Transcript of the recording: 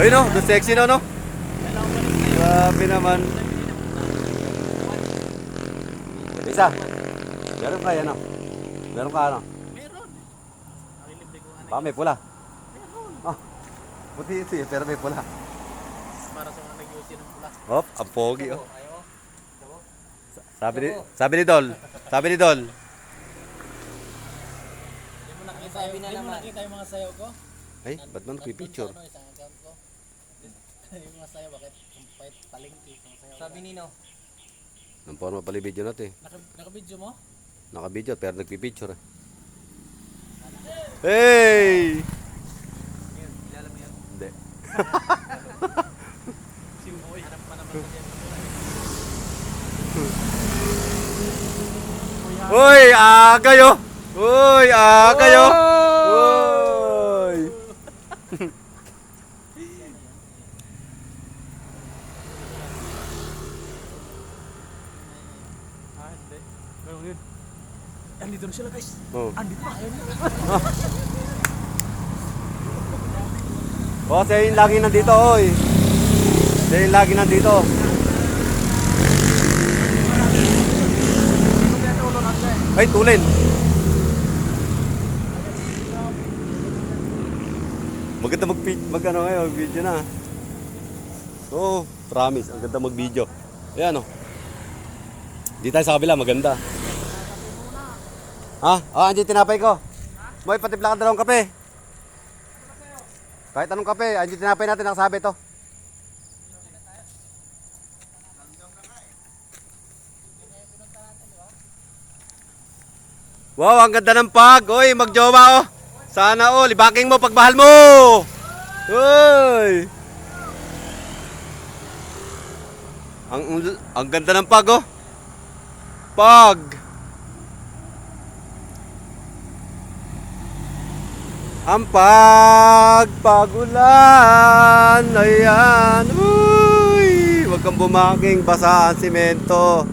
Ayun no, the sexy no, no? Grabe naman. Isa. Meron ka yan, no? Meron ka, ano? Meron. Nakilibre ko nga. Baka may pula. Meron. Ah, puti ito eh, pero may pula. Para sa mga nag-iusin ng pula. Hop, ang pogi, oh. Ayaw. Sabi ni Dol. Sabi ni Dol. Hindi mo nakita, hindi mo nakita yung mga sayaw ko? Ay, ba't man nagpipicture? Ano, isang account ko. Yung mga sayaw, bakit? Kumpait, palengke, isang sayaw. Sabi Nino. Ang forma pala yung video natin. Naka-video mo? Naka-video, pero nagpipicture eh. Hey! Kilala mo yan? Hindi. Si Moy. Hanap pa naman ko dyan. Uy, kayo! Uy, kayo! Uy! Hindi. Meron yun. Andito na sila guys. Oh. Andito na. Ayun. Oh, siya yung lagi nandito, oy. Siya yung lagi nandito. Ay, tulin. Maganda mag-ano ngayon, video na. Oh, promise, ang ganda mag-video. Ayan, oh. Di tayo sa kabila, maganda. Ha? Andiyan tinapay ko. Moy, patimpla ka dalawang kape. Kahit anong kape, andiyan tinapay natin, nakasabi to. Wow, ang ganda ng pag. Uy, magjowa oh. Sana all, ibaking mo pagmahal mo. Uy. Ang ganda ng pag oh. Pag. Ang pagulan. Ayan. Uy, wag kang bumaking basa ang simento.